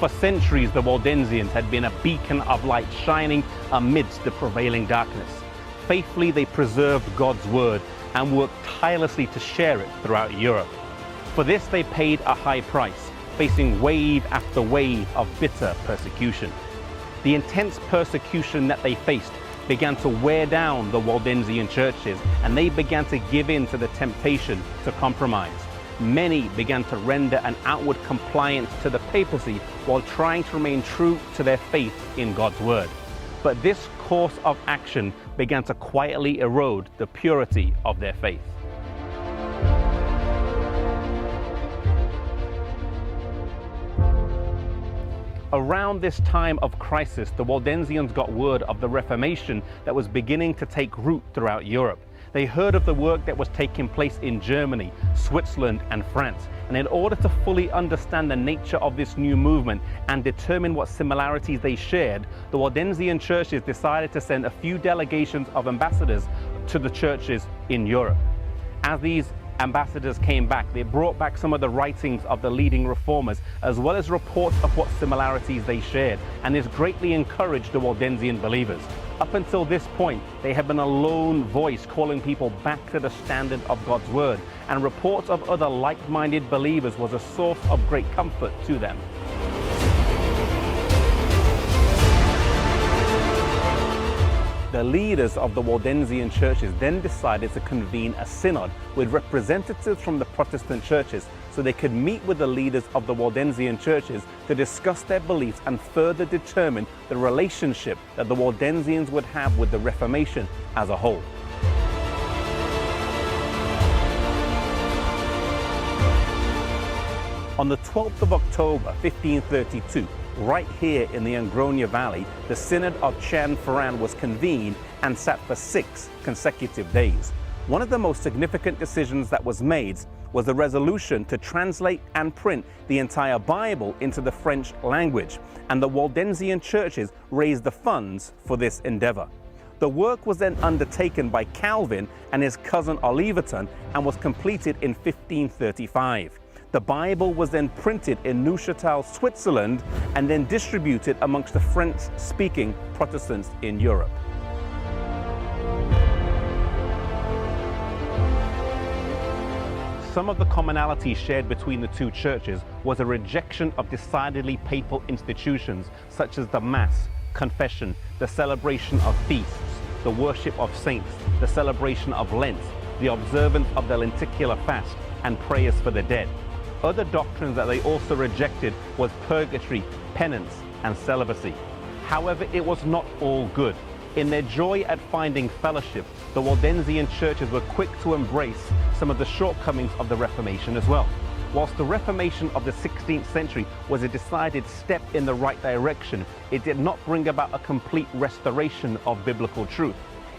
For centuries, the Waldensians had been a beacon of light shining amidst the prevailing darkness. Faithfully, they preserved God's word and worked tirelessly to share it throughout Europe. For this, they paid a high price, facing wave after wave of bitter persecution. The intense persecution that they faced began to wear down the Waldensian churches, and they began to give in to the temptation to compromise. Many began to render an outward compliance to the papacy while trying to remain true to their faith in God's word. But this course of action began to quietly erode the purity of their faith. Around this time of crisis, the Waldensians got word of the Reformation that was beginning to take root throughout Europe. They heard of the work that was taking place in Germany, Switzerland, and France. And in order to fully understand the nature of this new movement and determine what similarities they shared, the Waldensian churches decided to send a few delegations of ambassadors to the churches in Europe. As these ambassadors came back, they brought back some of the writings of the leading reformers, as well as reports of what similarities they shared, and this greatly encouraged the Waldensian believers. Up until this point, they had been a lone voice calling people back to the standard of God's word, and reports of other like-minded believers was a source of great comfort to them. The leaders of the Waldensian churches then decided to convene a synod with representatives from the Protestant churches so they could meet with the leaders of the Waldensian churches to discuss their beliefs and further determine the relationship that the Waldensians would have with the Reformation as a whole. On the 12th of October 1532, right here in the Encontram Valley, the Synod of Encontram was convened and sat for 6 consecutive days. One of the most significant decisions that was made was the resolution to translate and print the entire Bible into the French language, and the Waldensian churches raised the funds for this endeavor. The work was then undertaken by Calvin and his cousin Oliverton and was completed in 1535. The Bible was then printed in Neuchâtel, Switzerland, and then distributed amongst the French-speaking Protestants in Europe. Some of the commonalities shared between the two churches was a rejection of decidedly papal institutions such as the Mass, confession, the celebration of feasts, the worship of saints, the celebration of Lent, the observance of the lenticular fast, and prayers for the dead. Other doctrines that they also rejected was purgatory, penance, and celibacy. However, it was not all good. In their joy at finding fellowship, the Waldensian churches were quick to embrace some of the shortcomings of the Reformation as well. Whilst the Reformation of the 16th century was a decided step in the right direction, it did not bring about a complete restoration of biblical truth.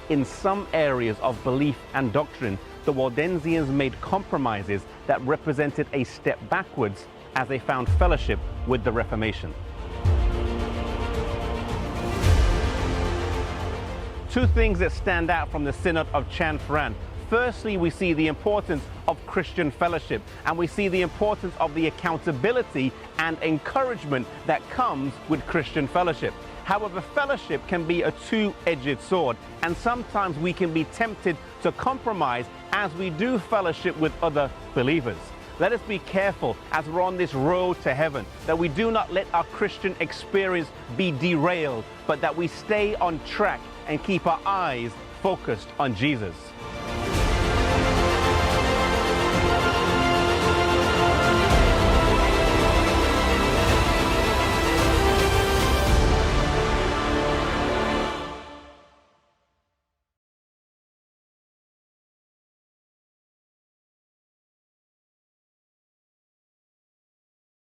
In some areas of belief and doctrine, the Waldensians made compromises that represented a step backwards as they found fellowship with the Reformation. Two things that stand out from the Synod of Encontram. Firstly, we see the importance of Christian fellowship, and we see the importance of the accountability and encouragement that comes with Christian fellowship. However, fellowship can be a two-edged sword, and sometimes we can be tempted to compromise as we do fellowship with other believers. Let us be careful as we're on this road to heaven, that we do not let our Christian experience be derailed, but that we stay on track and keep our eyes focused on Jesus.